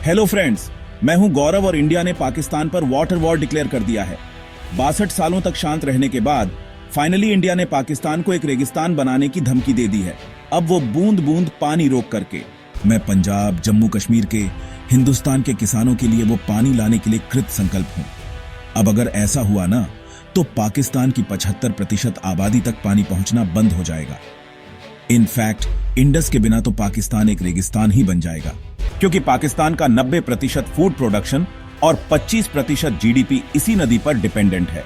Hello friends, मैं हूं गौरव और इंडिया ने पाकिस्तान पर वाटर वॉर डिक्लेयर कर दिया है। 62 सालों तक शांत रहने के बाद फाइनली इंडिया ने पाकिस्तान को एक रेगिस्तान बनाने की धमकी दे दी है। अब वो बूंद बूंद पानी रोक करके। मैं पंजाब, जम्मू कश्मीर के, हिंदुस्तान के किसानों के लिए वो पानी लाने के लिए कृत संकल्प हूं। अब अगर ऐसा हुआ ना तो पाकिस्तान की 75% आबादी तक पानी पहुंचना बंद हो जाएगा। इनफैक्ट इंडस के बिना तो पाकिस्तान एक रेगिस्तान ही बन जाएगा, क्योंकि पाकिस्तान का 90% फूड प्रोडक्शन और 25% जीडीपी इसी नदी पर डिपेंडेंट है।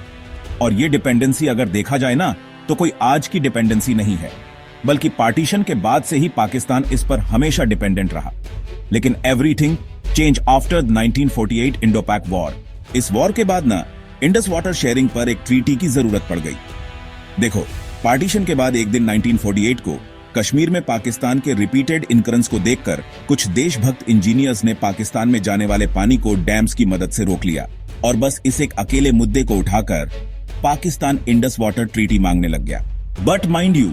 और ये डिपेंडेंसी अगर देखा जाए ना तो कोई आज की डिपेंडेंसी नहीं है, बल्कि पार्टीशन के बाद से ही पाकिस्तान इस पर हमेशा डिपेंडेंट रहा। लेकिन everything change after 1948 Indo-pack war. इस वॉर के बाद ना इंडस वाटर शेयरिंग पर एक ट्रीटी की जरूरत पड़ गई। देखो, पार्टीशन के बाद एक दिन 1948 को कश्मीर में पाकिस्तान के रिपीटेड इनकरेंस को देखकर कुछ देशभक्त इंजीनियर्स ने पाकिस्तान में जाने वाले पानी को डैम्स की मदद से रोक लिया और बस इस एक अकेले मुद्दे को उठाकर पाकिस्तान इंडस वाटर ट्रीटी मांगने लग गया। बट माइंड यू,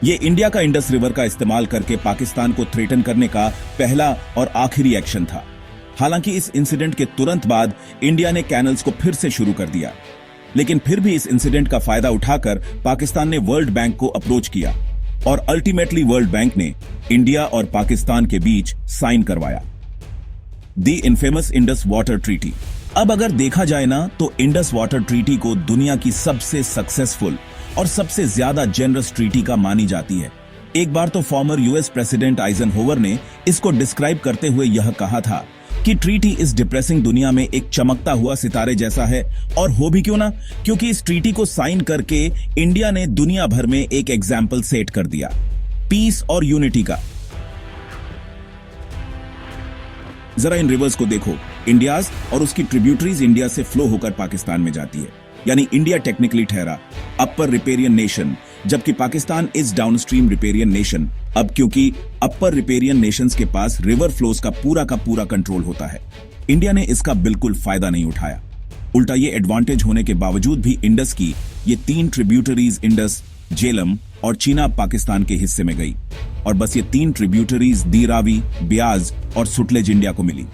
ये इंडिया का इंडस रिवर का इस्तेमाल करके पाकिस्तान को थ्रेटन करने का पहला और आखिरी एक्शन था। हालांकि इस इंसिडेंट के तुरंत बाद इंडिया ने कैनल्स को फिर से शुरू कर दिया, लेकिन फिर भी इस इंसिडेंट का फायदा उठाकर पाकिस्तान ने वर्ल्ड बैंक को अप्रोच किया और अल्टीमेटली वर्ल्ड बैंक ने इंडिया और पाकिस्तान के बीच साइन करवाया the infamous Indus water treaty. अब अगर देखा जाए ना तो इंडस वाटर ट्रीटी को दुनिया की सबसे सक्सेसफुल और सबसे ज्यादा जेनरस ट्रीटी का मानी जाती है। एक बार तो फॉर्मर यूएस प्रेसिडेंट आइजनहोवर ने इसको डिस्क्राइब करते हुए यह कहा था कि ट्रीटी इस डिप्रेसिंग दुनिया में एक चमकता हुआ सितारे जैसा है। और हो भी क्यों ना, क्योंकि इस ट्रीटी को साइन करके इंडिया ने दुनिया भर में एक एग्जाम्पल सेट कर दिया, पीस और यूनिटी का। जरा इन रिवर्स को देखो, इंडियाज और उसकी ट्रिब्यूटरीज इंडिया से फ्लो होकर पाकिस्तान में जाती है। यानी इंडिया टेक्निकली ठहरा अपर रिपेरियन नेशन, जबकि Pakistan is downstream riparian nation. अब क्योंकि अपर रिपेरियन नेशंस के पास रिवर फ्लोज का पूरा कंट्रोल होता है, इंडिया ने इसका बिल्कुल फायदा नहीं उठाया। उल्टा ये एडवांटेज होने के बावजूद भी इंडस की ये 3 ट्रिब्यूटरीज इंडस, झेलम और चीनाब पाकिस्तान के हिस्से में गई और बस ये 3 ट्रिब्यूटरीज दी रावी, ब्याज और सुटलेज इंडिया को मिली।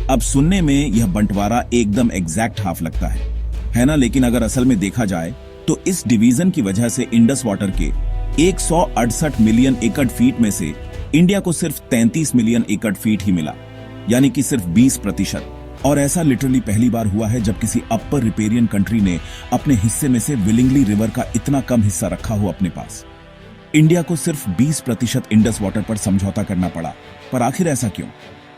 अब सुनने में यह बंटवारा एकदम एग्जैक्ट हाफ लगता है ना, लेकिन अगर असल में देखा जाए तो इस डिवीजन की वजह से इंडस वाटर के 168 मिलियन एकड़ फीट में से इंडिया को सिर्फ 33 मिलियन एकड़ फीट ही मिला, यानी कि सिर्फ 20%। और ऐसा लिटरली पहली बार हुआ है जब किसी अपर रिपेरियन कंट्री ने अपने हिस्से में से विलिंगली रिवर का इतना कम हिस्सा रखा हो अपने पास। इंडिया को सिर्फ 20% इंडस वाटर पर समझौता करना पड़ा। पर आखिर ऐसा क्यों?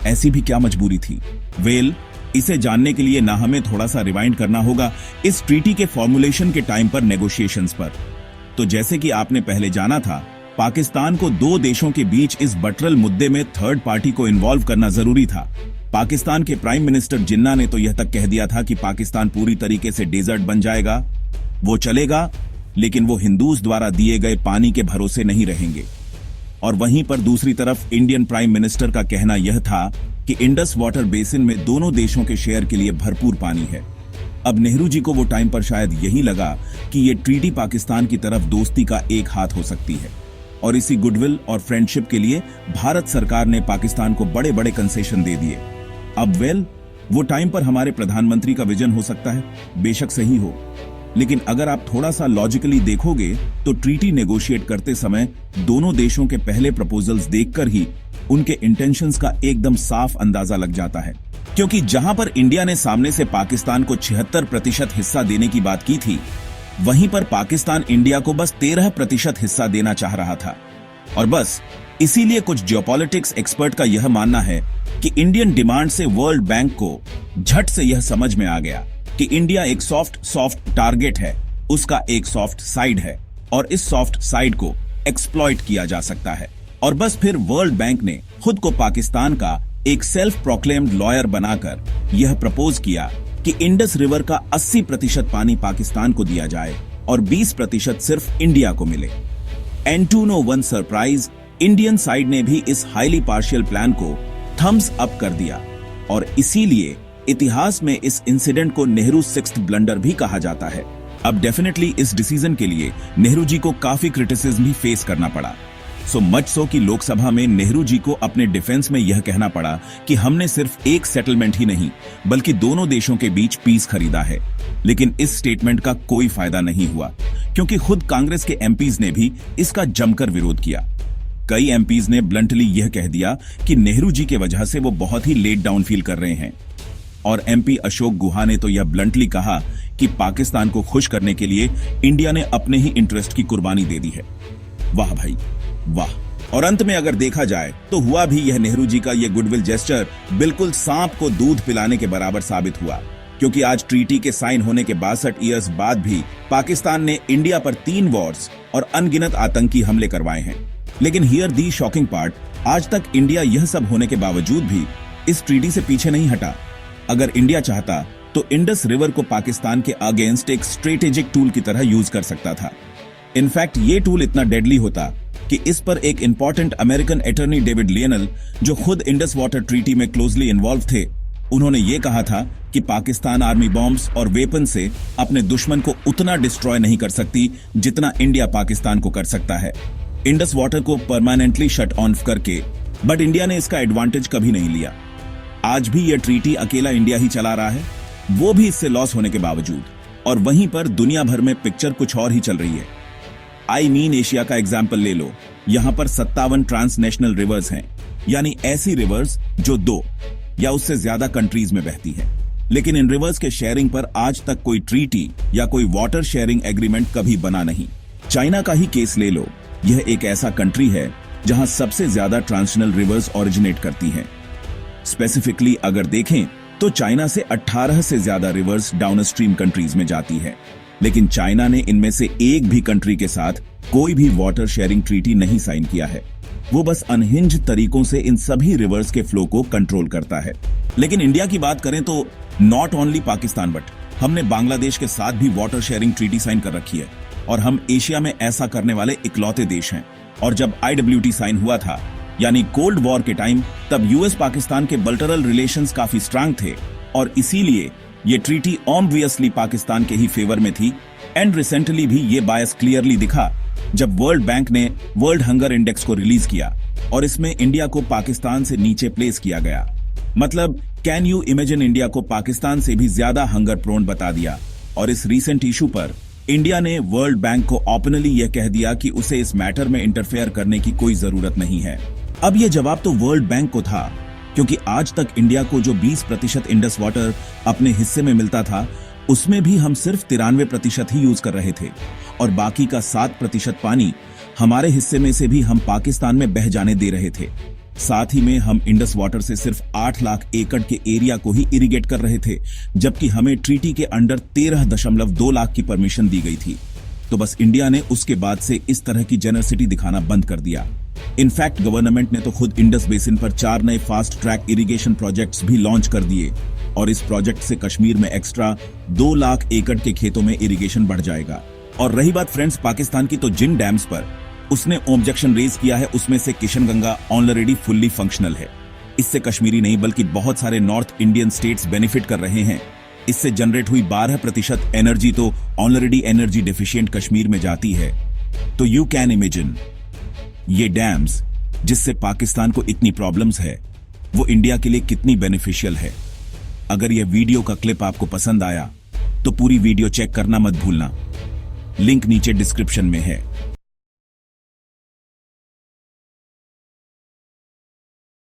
ऐसी भी क्या मजबूरी थी? वेल, इसे जानने के लिए ना हमें थोड़ा सा रिवाइंड करना होगा इस ट्रीटी के फॉर्मुलेशन के टाइम पर, नेगोशिएशंस पर। तो जैसे कि आपने पहले जाना था, पाकिस्तान को 2 देशों के बीच इस बटरल मुद्दे में थर्ड पार्टी को इन्वॉल्व करना जरूरी था। पाकिस्तान के प्राइम मिनिस्टर जिन्ना ने तो यह तक कह दिया था कि पाकिस्तान पूरी तरीके से डेजर्ट बन जाएगा, वो चलेगा, लेकिन वो हिंदूज द्वारा दिए गए पानी के भरोसे नहीं रहेंगे। और वहीं पर दूसरी तरफ इंडियन प्राइम मिनिस्टर का कहना यह था कि इंडस वाटर बेसिन में दोनों देशों के शेयर के लिए भरपूर पानी है। अब नेहरू जी को वो टाइम पर शायद यही लगा कि ये ट्रीटी पाकिस्तान की तरफ दोस्ती का एक हाथ हो सकती है, और इसी गुडविल और फ्रेंडशिप के लिए भारत सरकार ने पाकिस्तान को बड़े बड़े कंसेशन दे दिए। अब वेल, वो टाइम पर हमारे प्रधानमंत्री का विजन हो सकता है, बेशक सही हो, लेकिन अगर आप थोड़ा सा लॉजिकली देखोगे तो ट्रीटी नेगोशिएट करते समय दोनों देशों के पहले प्रपोजल्स देखकर ही उनके इंटेंशंस का एकदम साफ अंदाजा लग जाता है। क्योंकि जहां पर इंडिया ने सामने से पाकिस्तान को 76% हिस्सा देने की बात की थी, वहीं पर पाकिस्तान इंडिया को बस 13% हिस्सा देना चाह रहा था। और बस इसीलिए कुछ जियोपॉलिटिक्स एक्सपर्ट का यह मानना है कि इंडियन डिमांड से वर्ल्ड बैंक को झट से यह समझ में आ गया कि इंडिया एक सॉफ्ट टारगेट है, उसका एक सॉफ्ट साइड है, और इस सॉफ्ट साइड को एक्सप्लॉइट किया जा सकता है। और बस फिर वर्ल्ड बैंक ने खुद को पाकिस्तान का एक सेल्फ प्रोक्लेम्ड लॉयर बनाकर यह प्रपोज किया कि इंडस रिवर का 80% पानी पाकिस्तान को दिया जाए और 20% सिर्फ इंडिया को मिले। And to no one surprise, Indian side ने भी इस हाईली पार्शियल प्लान को थम्स अप कर दिया, और इसीलिए इतिहास में इस इंसिडेंट को नेहरू 6th ब्लंडर भी कहा जाता है। अब डेफिनेटली इस डिसीजन के लिए नेहरू जी को काफी क्रिटिसिज्म भी फेस करना पड़ा, सो मच सो कि लोकसभा में नेहरू जी को अपने डिफेंस में यह कहना पड़ा कि हमने सिर्फ एक सेटलमेंट ही नहीं बल्कि दोनों देशों के बीच पीस खरीदा है। लेकिन इस स्टेटमेंट का कोई फायदा नहीं हुआ, क्योंकि खुद कांग्रेस के एमपीज ने भी इसका जमकर विरोध किया। कई एमपीज ने ब्लंटली यह कह दिया कि नेहरू जी की वजह से वो बहुत ही लेट डाउन फील कर रहे हैं। और एमपी अशोक गुहा ने तो यह ब्लंटली कहा कि पाकिस्तान को खुश करने के लिए इंडिया ने अपने ही इंटरेस्ट की कुर्बानी दे दी है। वाह भाई वाह। और अंत में अगर देखा जाए तो हुआ भी यह नेहरू जी का यह गुडविल जेस्चर बिल्कुल सांप को दूध पिलाने के बराबर साबित हुआ, क्योंकि आज ट्रीटी के साइन होने के 62 ईयर्स बाद भी पाकिस्तान ने इंडिया पर 3 वॉर्स और अनगिनत आतंकी हमले करवाए हैं। लेकिन हियर दी शॉकिंग पार्ट, आज तक इंडिया यह सब होने के बावजूद भी इस ट्रीटी से पीछे नहीं हटा। अगर इंडिया चाहता तो इंडस रिवर को पाकिस्तान के अगेंस्ट एक स्ट्रेटेजिक टूल की तरह यूज कर सकता था। इनफैक्ट ये टूल इतना डेडली होता कि इस पर एक important American attorney David Lionel, जो खुद इंडस वाटर ट्रीटी में क्लोजली इन्वॉल्व थे, उन्होंने ये कहा था कि पाकिस्तान आर्मी बॉम्ब्स और वेपन से अपने दुश्मन को उतना डिस्ट्रॉय नहीं कर सकती जितना इंडिया पाकिस्तान को कर सकता है, इंडस वाटर को परमानेंटली शट ऑन करके। बट इंडिया ने इसका एडवांटेज कभी नहीं लिया। आज भी यह ट्रीटी अकेला इंडिया ही चला रहा है, वो भी इससे लॉस होने के बावजूद। और वहीं पर दुनिया भर में पिक्चर कुछ और ही चल रही है। आई मीन एशिया का एग्जाम्पल ले लो। यहां पर 57 ट्रांसनेशनल रिवर्स हैं, यानी ऐसी रिवर्स जो 2 या उससे ज्यादा कंट्रीज में बहती है। लेकिन इन रिवर्स के शेयरिंग पर आज तक कोई ट्रीटी या कोई वाटर शेयरिंग एग्रीमेंट कभी बना नहीं। चाइना का ही केस ले लो। यह एक ऐसा कंट्री है जहां सबसे ज्यादा ट्रांसनेशनल रिवर्स ओरिजिनेट करती हैं। स्पेसिफिकली अगर देखें तो चाइना से 18 से ज्यादा रिवर्स डाउनस्ट्रीम कंट्रीज में जाती है। लेकिन चाइना ने इनमें से एक भी कंट्री के साथ कोई भी वाटर शेयरिंग ट्रीटी नहीं साइन किया है। वो बस अनहिंज तरीकों से इन सभी रिवर्स के फ्लो को कंट्रोल करता है। लेकिन इंडिया की बात करें तो नॉट ओनली पाकिस्तान बट हमने बांग्लादेश के साथ भी वाटर शेयरिंग ट्रीटी साइन कर रखी है, और हम एशिया में ऐसा करने वाले इकलौते देश हैं। और जब IWT साइन हुआ था, यानी कोल्ड वॉर के टाइम, तब यूएस पाकिस्तान के बायलैटरल रिलेशंस काफी स्ट्रांग थे, और इसीलिए ये ट्रीटी ऑब्वियसली पाकिस्तान के ही फेवर में थी। एंड रिसेंटली भी ये बायस क्लियरली दिखा जब वर्ल्ड बैंक ने वर्ल्ड हंगर इंडेक्स को रिलीज किया और इसमें इंडिया को पाकिस्तान से नीचे प्लेस किया गया। मतलब कैन यू इमेजिन, इंडिया को पाकिस्तान से भी ज्यादा हंगर प्रोन बता दिया। और इस रीसेंट इशू पर इंडिया ने वर्ल्ड बैंक को ओपनली यह कह दिया कि उसे इस मैटर में इंटरफेयर करने की कोई जरूरत नहीं है। अब यह जवाब तो वर्ल्ड बैंक को था, क्योंकि आज तक इंडिया को जो 20% इंडस वाटर अपने हिस्से में मिलता था, उसमें भी हम सिर्फ 93% ही यूज कर रहे थे, और बाकी का 7% पानी हमारे हिस्से में से भी हम पाकिस्तान में बह जाने दे रहे थे। साथ ही में हम इंडस वाटर से सिर्फ 8 लाख एकड़ के एरिया को ही इरिगेट कर रहे थे, जबकि हमें ट्रीटी के अंडर 13.2 लाख की परमिशन दी गई थी। तो बस इंडिया ने उसके बाद से इस तरह की जेनरसिटी दिखाना बंद कर दिया। इनफैक्ट गवर्नमेंट ने तो खुद इंडस बेसिन पर 4 नए फास्ट ट्रैक इरिगेशन प्रोजेक्ट्स भी लॉन्च कर दिए, और इस प्रोजेक्ट से कश्मीर में एक्स्ट्रा 2 लाख एकड़ के खेतों में इरिगेशन बढ़ जाएगा। और रही बात फ्रेंड्स पाकिस्तान की, तो जिन डैम्स पर उसने ऑब्जेक्शन रेज किया है उसमें से किशनगंगा ऑलरेडी फुल्ली फंक्शनल है। इससे कश्मीरी नहीं बल्कि बहुत सारे नॉर्थ इंडियन स्टेट्स बेनिफिट कर रहे हैं। इससे जनरेट हुई 12% एनर्जी तो ऑलरेडी एनर्जी डेफिशिएंट कश्मीर में जाती है। तो यू कैन इमेजिन ये डैम्स जिससे पाकिस्तान को इतनी प्रॉब्लम्स है, वो इंडिया के लिए कितनी बेनिफिशियल है। अगर यह वीडियो का क्लिप आपको पसंद आया तो पूरी वीडियो चेक करना मत भूलना। लिंक नीचे डिस्क्रिप्शन में है।